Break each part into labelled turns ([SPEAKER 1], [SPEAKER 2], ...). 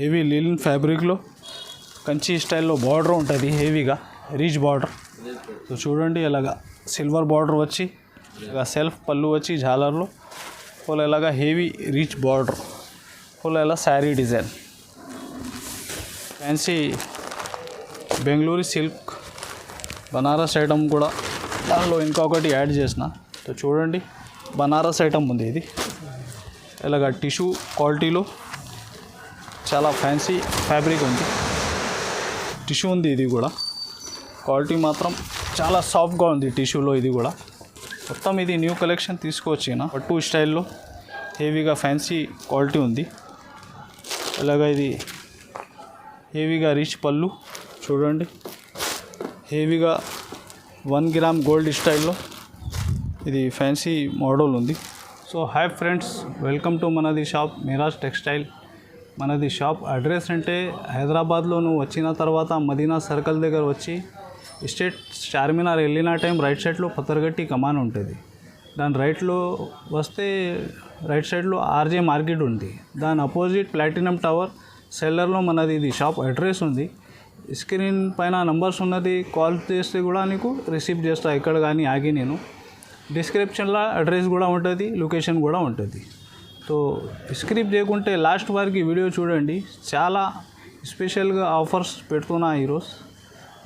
[SPEAKER 1] Heavy లినన్ ఫ్యాబ్రిక్లో కంచి స్టైల్లో border ఉంటుంది, హెవీగా రిచ్ బార్డర్. సో చూడండి ఇలాగా సిల్వర్ బార్డర్ వచ్చి ఇలాగా సెల్ఫ్ పళ్ళు వచ్చి జాలర్లో ఫుల్ ఇలాగా హెవీ రిచ్ బార్డర్, ఫుల్ ఇలా sari design, fancy Bengaluru silk Banaras item కూడా దానిలో ఇంకొకటి యాడ్ చేసిన. సో చూడండి బనారస్ ఐటమ్ ఉంది, ఇది ఇలాగ టిష్యూ క్వాలిటీలో చాలా ఫ్యాన్సీ ఫ్యాబ్రిక్ ఉంది, టిష్యూ ఉంది. ఇది కూడా క్వాలిటీ మాత్రం చాలా సాఫ్ట్గా ఉంది టిష్యూలో. ఇది కూడా మొత్తం ఇది న్యూ కలెక్షన్ తీసుకొచ్చిన పట్టు స్టైల్లో హెవీగా ఫ్యాన్సీ క్వాలిటీ ఉంది. ఇలాగ ఇది హెవీగా రిచ్ పళ్ళు చూడండి, హెవీగా 1 గ్రామ్ గోల్డ్ స్టైల్లో ఇది ఫ్యాన్సీ మోడల్ ఉంది. So hi friends, welcome to మనది షాప్ మిరాజ్ టెక్స్టైల్. మనది షాప్ అడ్రస్ అంటే హైదరాబాద్లో నువ్వు వచ్చిన తర్వాత మదీనా సర్కిల్ దగ్గర వచ్చి స్టేట్ చార్మినార్ వెళ్ళిన టైం రైట్ సైడ్లో పత్తర్గట్టి కమాన్ ఉంటుంది. దాని రైట్లో వస్తే రైట్ సైడ్లో ఆర్జే మార్కెట్ ఉంది, దాని అపోజిట్ ప్లాటినం టవర్ సెల్లర్లో మనది ఇది షాప్ అడ్రస్ ఉంది. స్క్రీన్ పైన నంబర్స్ ఉన్నది, కాల్ చేస్తే కూడా నీకు రిసీవ్ చేస్తా ఎక్కడ కానీ ఆగి. నేను డిస్క్రిప్షన్లో అడ్రస్ కూడా ఉంటుంది, లొకేషన్ కూడా ఉంటుంది. సో స్క్రిప్ట్ చేయకుంటే లాస్ట్ వరకు వీడియో చూడండి, చాలా స్పెషల్గా ఆఫర్స్ పెడుతున్నా ఈరోజు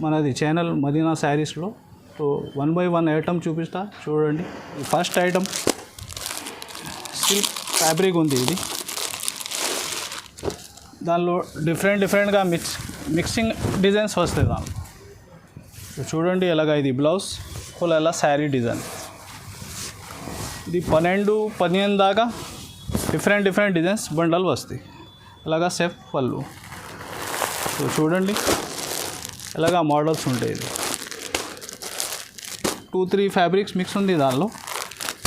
[SPEAKER 1] మనది ఛానల్ మదీనా శారీస్లో. సో 1 by 1 ఐటమ్ చూపిస్తా చూడండి. ఫస్ట్ ఐటమ్ సిల్క్ ఫ్యాబ్రిక్ ఉంది, ఇది దానిలో డిఫరెంట్గా మిక్సింగ్ డిజైన్స్ వస్తాయి దానిలో. చూడండి ఎలాగ ఇది బ్లౌజ్ ఫుల్ ఎలా శారీ డిజైన్, ఇది 12-15 దాకా డిఫరెంట్ డిజైన్స్ బండల్ వస్తాయి. ఇలాగా సెఫ్ పళ్ళు. సో చూడండి ఇలాగా మోడల్స్ ఉంటాయి. ఇది 2-3 ఫ్యాబ్రిక్స్ మిక్స్ ఉంది దానిలో.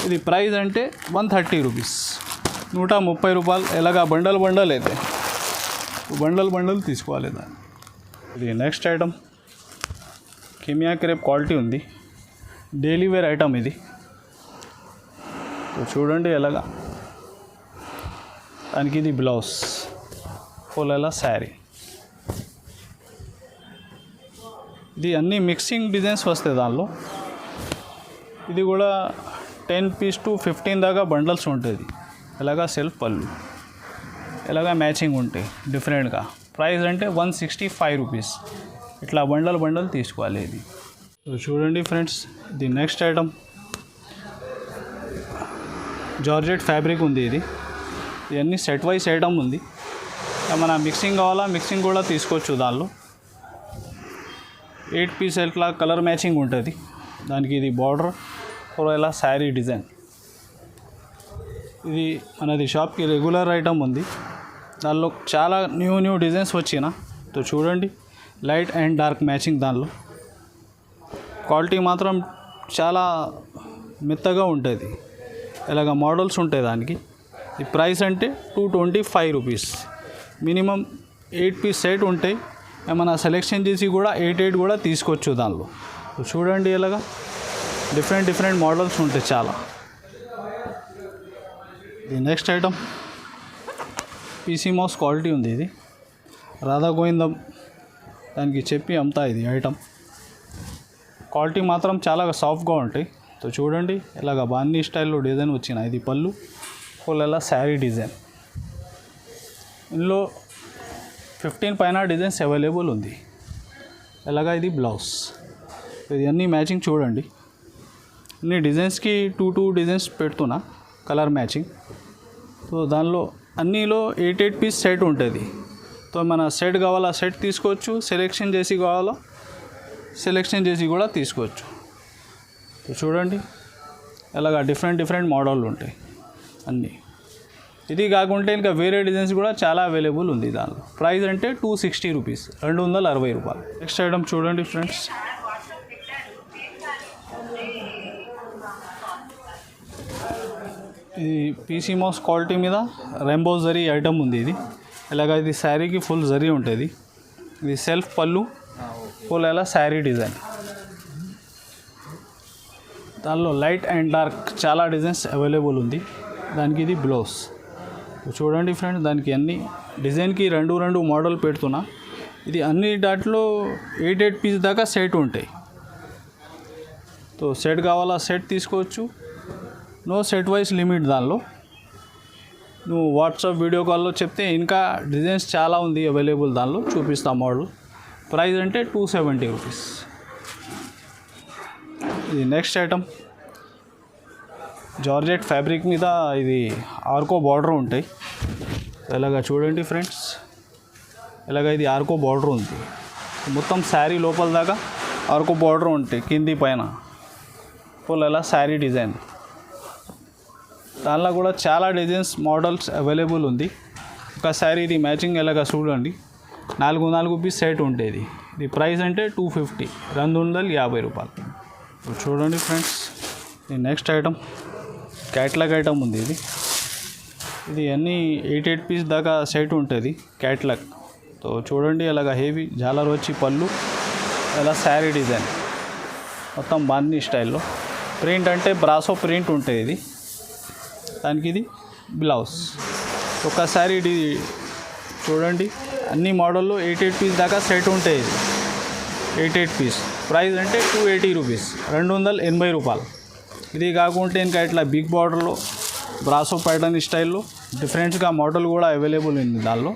[SPEAKER 1] ఇది ప్రైస్ అంటే 130 రూపీస్, 130 రూపాయలు. ఇలాగా బండల్ అయితే బండల్ తీసుకోవాలి దాన్ని. ఇది నెక్స్ట్ ఐటమ్ కెమియా క్రేప్ క్వాలిటీ ఉంది, డైలీ వేర్ ఐటమ్ ఇది. సో చూడండి ఎలాగా దానికి ఇది బ్లౌజ్ ఫుల్ ఎలా శారీ. ఇది అన్ని మిక్సింగ్ డిజైన్స్ వస్తాయి దానిలో. ఇది కూడా 10 పీస్ to 15 దాకా బండల్స్ ఉంటుంది. ఇలాగా సెల్ఫ్ పళ్ళు, ఇలాగా మ్యాచింగ్ ఉంటాయి డిఫరెంట్గా. ప్రైస్ అంటే 165 రూపీస్. ఇట్లా బండల్ తీసుకోవాలి ఇది. చూడండి ఫ్రెండ్స్, ఇది నెక్స్ట్ ఐటమ్ జార్జెట్ ఫ్యాబ్రిక్ ఉంది. ఇది ఇవన్నీ సెట్ వైస్ ఐటమ్ ఉంది. మన మిక్సింగ్ కావాలా మిక్సింగ్ కూడా తీసుకోవచ్చు దానిలో. 8 పీస్ ఇట్లా కలర్ మ్యాచింగ్ ఉంటుంది దానికి. ఇది బార్డర్ ఇలా శారీ డిజైన్. ఇది మనది షాప్కి రెగ్యులర్ ఐటమ్ ఉంది, దానిలో చాలా న్యూ డిజైన్స్ వచ్చిన. సో చూడండి లైట్ అండ్ డార్క్ మ్యాచింగ్ దానిలో. క్వాలిటీ మాత్రం చాలా మెత్తగా ఉంటుంది, ఇలాగ మోడల్స్ ఉంటాయి దానికి. ఈ ప్రైస్ అంటే 225 రూపీస్. మినిమం 8 పీస్ సెట్ ఉంటాయి. ఏమైనా సెలెక్షన్ చేసి కూడా 8 కూడా తీసుకోవచ్చు దానిలో. చూడండి ఇలాగా డిఫరెంట్ మోడల్స్ ఉంటాయి చాలా. ఇది next item PC mouse quality ఉంది. ఇది రాధా గోవిందం దానికి చెప్పి అమ్ముతా. ఇది ఐటమ్ క్వాలిటీ మాత్రం చాలా సాఫ్ట్గా ఉంటాయి. సో చూడండి ఇలాగ బాన్నీ స్టైల్లో డిజైన్ వచ్చిన. ఇది పళ్ళు ఫుల్ ఎలా శారీ డిజైన్. ఇందులో 15 పైన డిజైన్స్ అవైలబుల్ ఉంది. ఇలాగా ఇది బ్లౌజ్. ఇది అన్నీ మ్యాచింగ్ చూడండి, అన్ని డిజైన్స్కి 2 డిజైన్స్ పెడుతున్నా కలర్ మ్యాచింగ్. సో దానిలో అన్నీలో 8 పీస్ సెట్ ఉంటుంది. సో మన సెట్ కావాలా సెట్ తీసుకోవచ్చు, సెలెక్షన్ చేసి కావాలా సెలెక్షన్ చేసి కూడా తీసుకోవచ్చు. సో చూడండి ఇలాగా డిఫరెంట్ మోడళ్ళు ఉంటాయి అన్నీ. ఇది కాకుంటే ఇంకా వేరే డిజైన్స్ కూడా చాలా అవైలబుల్ ఉంది దానిలో. ప్రైస్ అంటే 260 రూపీస్, 260 రూపాయలు. నెక్స్ట్ ఐటమ్ చూడండి ఫ్రెండ్స్, ఇది పీసీ మౌస్ క్వాలిటీ మీద రెయిన్బో జరీ ఐటమ్ ఉంది. ఇది ఇలాగ ఇది శారీకి ఫుల్ జరీ ఉంటుంది. ఇది సెల్ఫ్ పళ్ళు ఫుల్ ఎలా శారీ డిజైన్. దానిలో లైట్ అండ్ డార్క్ చాలా డిజైన్స్ అవైలబుల్ ఉంది. దానికి ఇది బ్లౌజ్ చూడండి ఫ్రెండ్స్, దానికి అన్ని డిజైన్కి రెండు మోడల్ పెడుతున్నా. ఇది అన్ని దాంట్లో 8 పీస్ దాకా సెట్ ఉంటాయి. సో సెట్ కావాలా సెట్ తీసుకోవచ్చు. No set wise limit. దానిలో నువ్వు వాట్సాప్ వీడియో కాల్లో చెప్తే ఇంకా డిజైన్స్ చాలా ఉంది అవైలబుల్. దానిలో చూపిస్తా మోడల్. ప్రైస్ అంటే 270 రూపీస్. ఇది నెక్స్ట్ ఐటమ్ జార్జెట్ ఫ్యాబ్రిక్ మీద ఇది ఆర్కో బార్డర్ ఉంటాయి. ఇలాగా చూడండి ఫ్రెండ్స్, ఇలాగ ఇది ఆర్కో బార్డర్ ఉంది. మొత్తం శారీ లోపల దాకా ఆర్కో బార్డర్ ఉంటాయి, కింది పైన ఫుల్ ఇలా శారీ డిజైన్. దానిలో కూడా చాలా డిజైన్స్ మోడల్స్ అవైలబుల్ ఉంది. ఒక శారీ ఇది మ్యాచింగ్ ఎలాగ చూడండి, 4 పీస్ సెట్ ఉంటుంది. ఇది ప్రైస్ అంటే 250, 250 రూపాయలు. చూడండి ఫ్రెండ్స్, ఇది నెక్స్ట్ ఐటమ్ క్యాట్లాగ్ ఐటమ్ ఉంది. ఇది అన్నీ 8 పీస్ దాకా సెట్ ఉంటుంది క్యాట్లాగ్. సో చూడండి అలాగ హెవీ జాలర్ వచ్చి పళ్ళు, ఇలా శారీ డిజైన్ మొత్తం బాందీ స్టైల్లో. ప్రింట్ అంటే బ్రాసో ప్రింట్ ఉంటుంది ఇది. దానికి ఇది బ్లౌజ్. ఒక్కసారి ఇది చూడండి, అన్ని మోడల్లో 8 పీస్ దాకా సెట్ ఉంటాయి. ఇది 8 పీస్. ప్రైస్ అంటే 280 రూపీస్, 280 రూపాయలు. ఇది కాకుంటే ఇంకా ఇట్లా బిగ్ బార్డర్లో బ్రాసో ప్యాటర్న్ స్టైల్లో డిఫరెంట్గా మోడల్ కూడా అవైలబుల్ ఉంది దానిలో.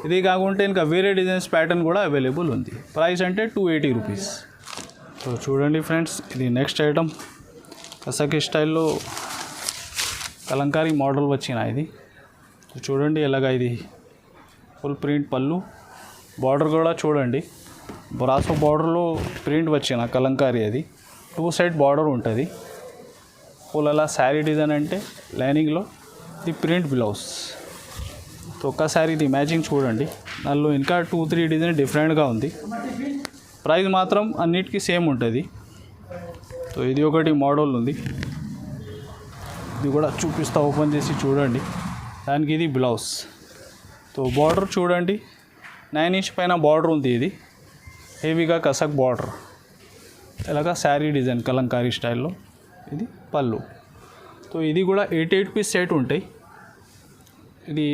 [SPEAKER 1] ఇది కాకుంటే ఇంకా వేరే డిజైన్స్ ప్యాటర్న్ కూడా అవైలబుల్ ఉంది. ప్రైస్ అంటే 280 రూపీస్. సో చూడండి ఫ్రెండ్స్, ఇది నెక్స్ట్ ఐటమ్ కసకి స్టైల్లో కలంకారీ మోడల్ వచ్చిన ఇది. చూడండి ఎలాగ ఇది ఫుల్ ప్రింట్ పళ్ళు, బార్డర్ కూడా చూడండి బ్రాసో బార్డర్లో ప్రింట్ వచ్చిన కలంకారీ. అది 2 సైడ్ బార్డర్ ఉంటుంది. ఫుల్ అలా శారీ డిజైన్ అంటే లైనింగ్లో ఇది ప్రింట్ బ్లౌజ్. సో ఒక్కసారి ఇది మ్యాచింగ్ చూడండి, దానిలో ఇంకా 2-3 డిజైన్ డిఫరెంట్గా ఉంది. ప్రైస్ మాత్రం అన్నిటికీ సేమ్ ఉంటుంది. సో ఇది ఒకటి మోడల్ ఉంది, ఇది కూడా చూపిస్తా, ఓపెన్ చేసి చూడండి. దానికి ఇది బ్లౌజ్. సో బార్డర్ చూడండి, 9 ఇంచ్ పైన బార్డర్ ఉంది. ఇది హెవీగా కసక్ బార్డర్, ఇలాగా శారీ డిజైన్ కలంకారీ స్టైల్లో. ఇది పళ్ళు. సో ఇది కూడా 8 పీస్ సెట్ ఉంటాయి. ఇది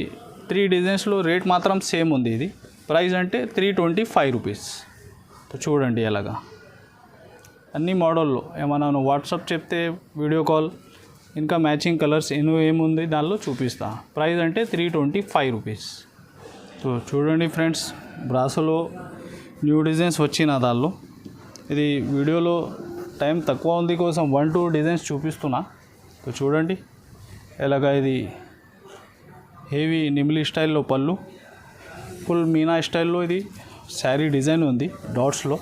[SPEAKER 1] 3 డిజైన్స్లో రేట్ మాత్రం సేమ్ ఉంది. ఇది ప్రైస్ అంటే 325 రూపీస్. సో చూడండి ఎలాగా అన్ని మోడల్లో. ఏమన్నా వాట్సాప్ చెప్తే వీడియో కాల్ ఇంకా మ్యాచింగ్ కలర్స్ ఏముంది దానిలో చూపిస్తా. ప్రైస్ అంటే 325 రూపీస్. సో చూడండి ఫ్రెండ్స్, బ్రాసోలో న్యూ డిజైన్స్ వచ్చిన దానిలో. ఇది వీడియోలో టైం తక్కువ ఉంది కోసం 1-2 డిజైన్స్ చూపిస్తున్నా. సో చూడండి ఎలాగా ఇది హెవీ నిమ్లీ స్టైల్లో పళ్ళు, ఫుల్ మీనా స్టైల్లో ఇది శారీ డిజైన్ ఉంది డాట్స్లో.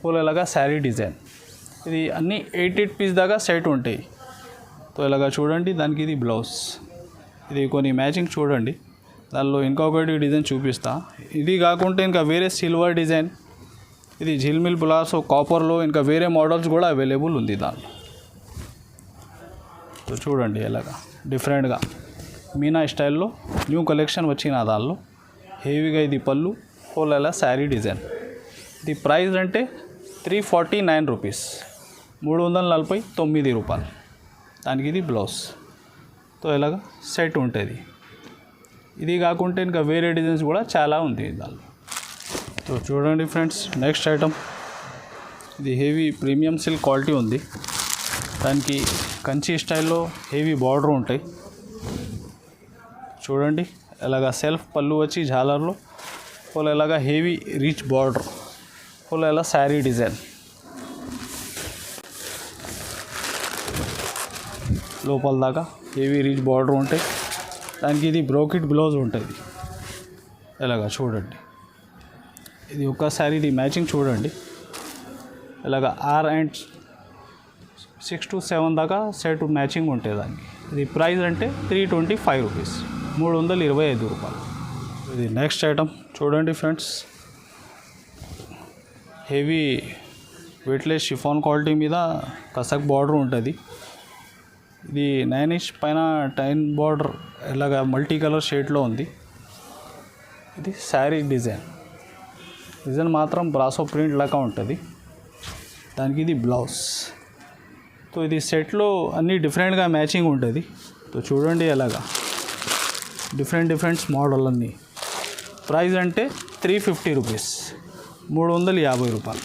[SPEAKER 1] ఫుల్ ఇలాగా శారీ డిజైన్. ఇది అన్నీ 8 పీస్ దాకా సెట్ ఉంటాయి. సో ఇలాగా చూడండి, దానికి ఇది బ్లౌజ్. ఇది కొన్ని మ్యాచింగ్ చూడండి, దానిలో ఇంకొకటి డిజైన్ చూపిస్తా. ఇది కాకుంటే ఇంకా వేరే సిల్వర్ డిజైన్, ఇది జిల్మిల్ బ్లాసో కాపర్లో ఇంకా వేరే మోడల్స్ కూడా అవైలబుల్ ఉంది దానిలో. సో చూడండి ఎలాగా డిఫరెంట్గా మీనా స్టైల్లో న్యూ కలెక్షన్ వచ్చిన దానిలో. హెవీగా ఇది పళ్ళు, ఫుల్ అలా శారీ డిజైన్. ఇది ప్రైస్ అంటే 349 రూపీస్, 349 రూపాయలు. దానికి ఇది బ్లౌజ్. సో ఇలాగా సెట్ ఉంటుంది. ఇది కాకుంటే ఇంకా వేరే డిజైన్స్ కూడా చాలా ఉంది దానిలో. సో చూడండి ఫ్రెండ్స్, నెక్స్ట్ ఐటమ్ ఇది హెవీ ప్రీమియం సిల్క్ క్వాలిటీ ఉంది. దానికి కంచి స్టైల్లో హెవీ బార్డర్ ఉంటాయి. చూడండి ఇలాగా సెల్ఫ్ పళ్ళు వచ్చి జాలర్లో ఫుల్ ఇలాగా హెవీ రిచ్ బార్డర్, ఫుల్ ఇలా శారీ డిజైన్. లోపల దాకా హెవీ రిచ్ బార్డర్ ఉంటాయి. దానికి ఇది బ్రోకెట్ బ్లౌజ్ ఉంటుంది. ఇలాగా చూడండి, ఇది ఒక్కసారి ఇది మ్యాచింగ్ చూడండి. ఇలాగ 6 and 6 to 7 దాకా సెట్ మ్యాచింగ్ ఉంటుంది దానికి. ఇది ప్రైస్ అంటే 325 రూపీస్, 325 రూపాయలు. ఇది నెక్స్ట్ ఐటమ్ చూడండి friends, heavy weightless chiffon quality మీద కసక్ బార్డర్ ఉంటుంది. ఇది 9 ఇంచ్ పైన 10 బార్డర్ ఇలాగ మల్టీ కలర్ షేడ్లో ఉంది. ఇది శారీ డిజైన్ మాత్రం బ్రాసో ప్రింట్ లాగా ఉంటుంది. దానికి ఇది బ్లౌజ్. సో ఇది సెట్లో అన్నీ డిఫరెంట్గా మ్యాచింగ్ ఉంటుంది. సో చూడండి ఎలాగా డిఫరెంట్ మోడల్ అన్నీ. ప్రైస్ అంటే 350 రూపీస్, 350 రూపాయలు.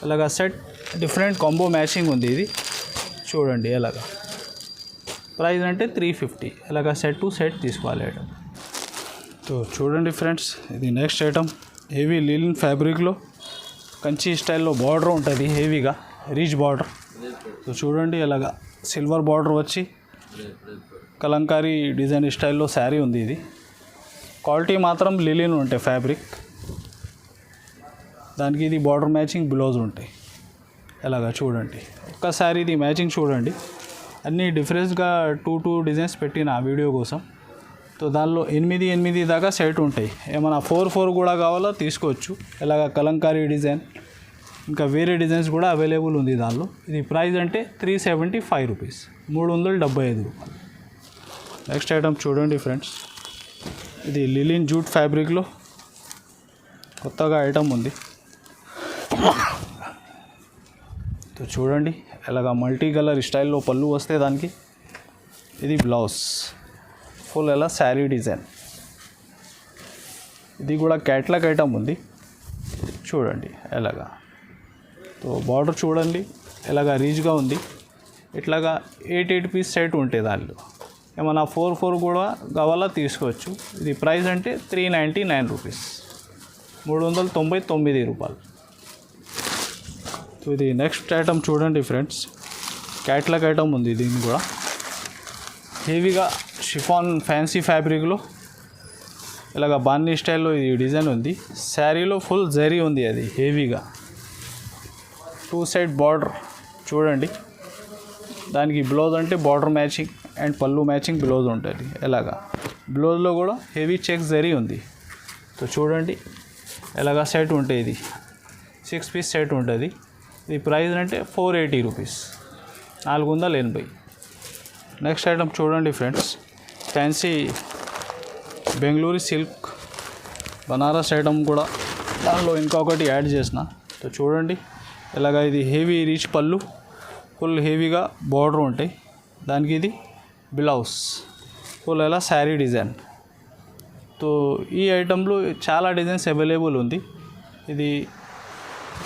[SPEAKER 1] ఇలాగా సెట్ డిఫరెంట్ కాంబో మ్యాచింగ్ ఉంది ఇది చూడండి. ఎలాగా ప్రైస్ అంటే 350. ఇలాగా సెట్ టు సెట్ తీసుకోవాలి ఐటమ్. సో చూడండి ఫ్రెండ్స్, ఇది నెక్స్ట్ ఐటమ్ హెవీ లిలిన్ ఫ్యాబ్రిక్లో కంచి స్టైల్లో బార్డర్ ఉంటుంది, హెవీగా రిచ్ బార్డర్. సో చూడండి ఇలాగా సిల్వర్ బార్డర్ వచ్చి కలంకారీ డిజైన్ స్టైల్లో శారీ ఉంది. ఇది క్వాలిటీ మాత్రం లిలిన్ ఉంటాయి ఫ్యాబ్రిక్, దానికి ఇది బార్డర్ మ్యాచింగ్ బ్లౌజ్ ఉంటాయి. ఇలాగా చూడండి ఒక్కసారి ఇది మ్యాచింగ్ చూడండి. అన్నీ డిఫరెన్స్గా టూ డిజైన్స్ పెట్టిన ఆ వీడియో కోసం. సో దానిలో 8 దాకా సెట్ ఉంటాయి. ఏమైనా 4 కూడా కావాలో తీసుకోవచ్చు. ఇలాగ కలంకారీ డిజైన్ ఇంకా వేరే డిజైన్స్ కూడా అవైలబుల్ ఉంది దానిలో. ఇది ప్రైస్ అంటే 375 రూపీస్, 375 రూపాయలు. నెక్స్ట్ ఐటమ్ చూడండి ఫ్రెండ్స్, ఇది లిలిన్ జూట్ ఫ్యాబ్రిక్లో కొత్తగా ఐటమ్ ఉంది. సో చూడండి ఇలాగ మల్టీ కలర్ స్టైల్లో పళ్ళు వస్తే దానికి ఇది బ్లౌజ్ ఫుల్ ఎలా శారీ డిజైన్. ఇది కూడా క్యాట్లాగ్ ఐటమ్ ఉంది చూడండి ఎలాగా. సో బార్డర్ చూడండి ఎలాగా రీచ్గా ఉంది. ఇట్లాగా 8 పీస్ సెట్ ఉంటాయి దానిలో. ఏమన్నా 4 కూడా కావాలా తీసుకోవచ్చు. ఇది ప్రైస్ అంటే 399 రూపీస్, 399 రూపాయలు. సో ఇది నెక్స్ట్ ఐటమ్ చూడండి ఫ్రెండ్స్, క్యాట్లాగ్ ఐటమ్ ఉంది. దీన్ని కూడా హెవీగా షిఫాన్ ఫ్యాన్సీ ఫ్యాబ్రిక్లో ఇలాగ బాన్నీ స్టైల్లో ఇది డిజైన్ ఉంది. శారీలో ఫుల్ జరీ ఉంది, అది హెవీగా 2 సైడ్ బార్డర్ చూడండి. దానికి బ్లౌజ్ అంటే బార్డర్ మ్యాచింగ్ అండ్ పళ్ళు మ్యాచింగ్ బ్లౌజ్ ఉంటుంది. ఎలాగా బ్లౌజ్లో కూడా హెవీ చెక్ జరీ ఉంది. సో చూడండి ఎలాగా సెట్ ఉంటుంది. ఇది 6 పీస్ సెట్ ఉంటుంది. ఇది ప్రైస్ అంటే 480 రూపీస్, 480. నెక్స్ట్ ఐటమ్ చూడండి friends, fancy Bengaluru silk Banaras item కూడా దానిలో ఇంకొకటి యాడ్ చేసిన. సో చూడండి ఇలాగ ఇది హెవీ రిచ్ పళ్ళు, ఫుల్ హెవీగా బార్డర్ ఉంటాయి. దానికి ఇది బ్లౌజ్ ఫుల్ ఎలా శారీ డిజైన్. సో ఈ ఐటెంలో చాలా డిజైన్స్ అవైలబుల్ ఉంది. ఇది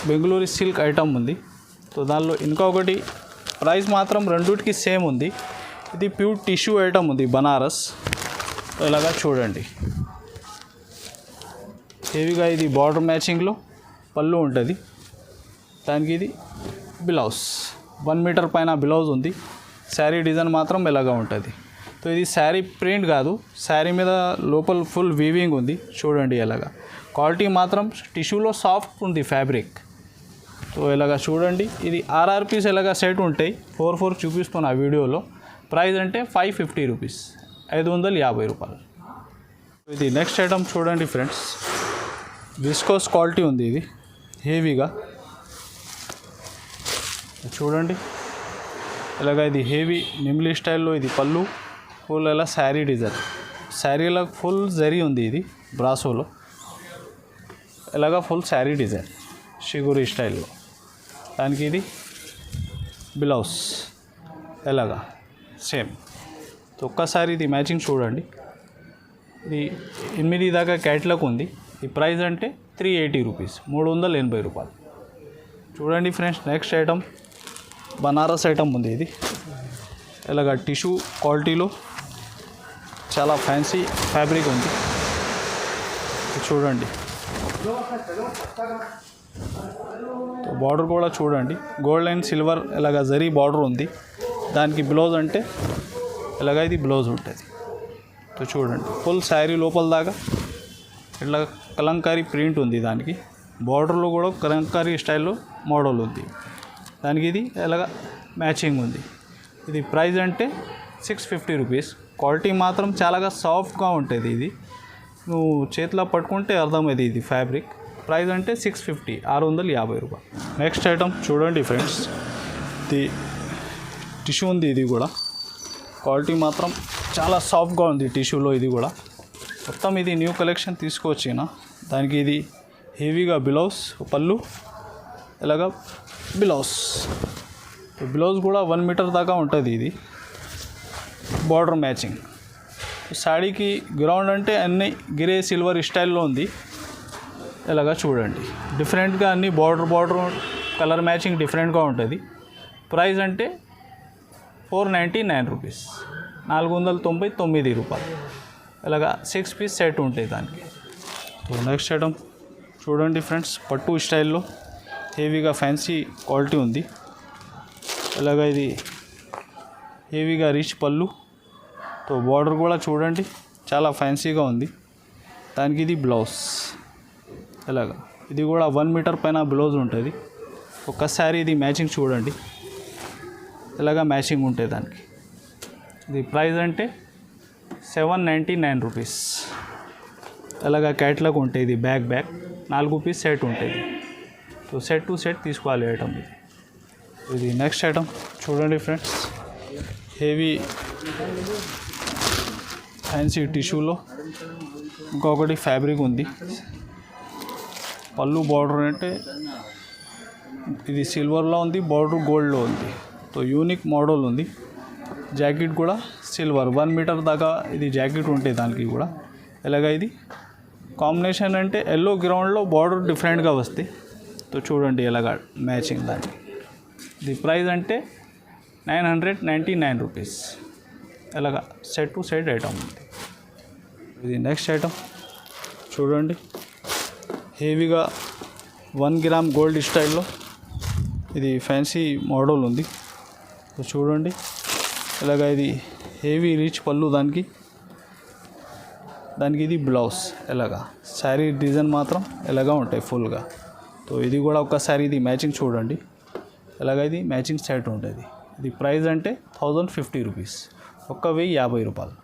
[SPEAKER 1] బెంగళూరు సిల్క్ ఐటమ్ ఉంది. సో దానిలో ఇంకొకటి ప్రైస్ మాత్రం రెండుటికి సేమ్ ఉంది. ఇది ప్యూర్ టిష్యూ ఐటమ్ ఉంది బనారస్. ఇలాగా చూడండి హెవీగా ఇది బార్డర్ మ్యాచింగ్లో పళ్ళు ఉంటుంది. దానికి ఇది బ్లౌజ్ 1 మీటర్ పైన బ్లౌజ్ ఉంది. శారీ డిజైన్ మాత్రం ఇలాగా ఉంటుంది. సో ఇది శారీ ప్రింట్ కాదు, శారీ మీద లోపల ఫుల్ వీవింగ్ ఉంది చూడండి. ఎలాగా క్వాలిటీ మాత్రం టిష్యూలో సాఫ్ట్ ఉంది ఫ్యాబ్రిక్. సో ఇలాగా చూడండి ఇది RRPs ఇలాగా సెట్ ఉంటాయి. 4 చూపిస్తున్నా ఆ వీడియోలో. ప్రైస్ అంటే 550 రూపీస్, 550 రూపాయలు. ఇది నెక్స్ట్ ఐటమ్ చూడండి ఫ్రెండ్స్, విస్కోస్ క్వాలిటీ ఉంది. ఇది హెవీగా చూడండి ఇలాగా ఇది హెవీ నిమ్లీ స్టైల్లో ఇది పళ్ళు ఫుల్ ఎలా శారీ డిజైన్. శారీలో ఫుల్ జరీ ఉంది. ఇది బ్రాసోలో ఇలాగా ఫుల్ శారీ డిజైన్ షిగురి స్టైల్లో. దానికి ఇది బ్లౌజ్ ఎలాగా సేమ్. ఒక్కసారి ఇది మ్యాచింగ్ చూడండి. ఇది 8 దాకా క్యాట్లాగ్ ఉంది. ఈ ప్రైస్ అంటే 380 రూపీస్, 380 రూపాయలు. చూడండి friends next item Banaras item ఉంది. ఇది ఇలాగ టిష్యూ క్వాలిటీలో చాలా ఫ్యాన్సీ ఫ్యాబ్రిక్ ఉంది చూడండి. బార్డర్ కూడా చూడండి గోల్డ్ అండ్ సిల్వర్ ఇలాగ జరీ బార్డర్ ఉంది. దానికి బ్లౌజ్ అంటే ఇలాగ ఇది బ్లౌజ్ ఉంటుంది. సో చూడండి ఫుల్ శారీ లోపల దాకా ఇట్లా కలంకారీ ప్రింట్ ఉంది. దానికి బార్డర్లో కూడా కలంకారీ స్టైల్లో మోడల్ ఉంది. దానికి ఇది ఇలాగ మ్యాచింగ్ ఉంది. ఇది ప్రైస్ అంటే 650 రూపీస్. క్వాలిటీ మాత్రం చాలా సాఫ్ట్గా ఉంటుంది. ఇది నువ్వు చేతిలో పట్టుకుంటే అర్థమైంది ఇది ఫ్యాబ్రిక్. ప్రైస్ అంటే 650, 650 రూపాయలు. నెక్స్ట్ ఐటమ్ చూడండి ఫ్రెండ్స్, ఇది టిష్యూ ఉంది. ఇది కూడా క్వాలిటీ మాత్రం చాలా సాఫ్ట్గా ఉంది టిష్యూలో. ఇది కూడా మొత్తం ఇది న్యూ కలెక్షన్ తీసుకొచ్చిన. దానికి ఇది హెవీగా బ్లౌజ్ పళ్ళు ఇలాగా బ్లౌజ్ కూడా 1 మీటర్ దాకా ఉంటుంది. ఇది బార్డర్ మ్యాచింగ్ సాడీకి గ్రౌండ్ అంటే అన్ని గ్రే సిల్వర్ స్టైల్లో ఉంది. ఇలాగా చూడండి, డిఫరెంట్గా అన్ని బార్డర్ కలర్ మ్యాచింగ్ డిఫరెంట్గా ఉంటుంది. ప్రైస్ అంటే 499 రూపీస్, 499 రూపాయలు. ఇలాగా 6 పీస్ సెట్ ఉంటాయి దానికి. సో నెక్స్ట్ ఐటమ్ చూడండి ఫ్రెండ్స్, పట్టు స్టైల్లో హెవీగా ఫ్యాన్సీ క్వాలిటీ ఉంది. ఇలాగా ఇది హెవీగా రిచ్ పళ్ళు, తో బార్డర్ కూడా చూడండి చాలా ఫ్యాన్సీగా ఉంది. దానికి ఇది బ్లౌజ్. ఇలాగా ఇది కూడా 1 మీటర్ పైన బ్లౌజ్ ఉంటుంది. ఒక్కసారి ఇది మ్యాచింగ్ చూడండి, ఇలాగా మ్యాచింగ్ ఉంటుంది దానికి. ఇది ప్రైస్ అంటే 799 రూపీస్. ఇలాగా క్యాట్లాగ్ ఉంటుంది. ఇది బ్యాక్ 4 పీస్ సెట్ ఉంటుంది. సో సెట్ టు సెట్ తీసుకోవాలి ఐటమ్ ఇది. ఇది నెక్స్ట్ ఐటమ్ చూడండి ఫ్రెండ్స్, హెవీ ఫ్యాన్సీ టిష్యూలో ఇంకొకటి ఫ్యాబ్రిక్ ఉంది. పళ్ళు బార్డర్ అంటే ఇది సిల్వర్లో ఉంది, బార్డర్ గోల్డ్లో ఉంది. సో యూనిక్ మోడల్ ఉంది. జాకెట్ కూడా సిల్వర్ 1 మీటర్ దాకా ఇది జాకెట్ ఉంటుంది దానికి కూడా. ఇలాగ ఇది కాంబినేషన్ అంటే ఎల్లో గ్రౌండ్లో బార్డర్ డిఫరెంట్గా వస్తాయి. సో చూడండి ఇలాగ మ్యాచింగ్ దానికి. ఇది ప్రైస్ అంటే 999 రూపీస్. ఇలాగ సెట్ టు సెట్ ఐటమ్ ఉంది. ఇది నెక్స్ట్ ఐటమ్ చూడండి, హెవీగా 1 గ్రామ్ గోల్డ్ స్టైల్లో ఇది ఫ్యాన్సీ మోడల్ ఉంది. సో చూడండి ఇలాగ ఇది హెవీ రిచ్ పళ్ళు దానికి ఇది బ్లౌజ్. ఇలాగా శారీ డిజైన్ మాత్రం ఇలాగా ఉంటాయి ఫుల్గా. సో ఇది కూడా ఒక్కసారి ఇది మ్యాచింగ్ చూడండి, ఇలాగ ఇది మ్యాచింగ్ సెట్ ఉంటుంది. ఇది ప్రైస్ అంటే 1050 రూపీస్, 1050 రూపాయలు.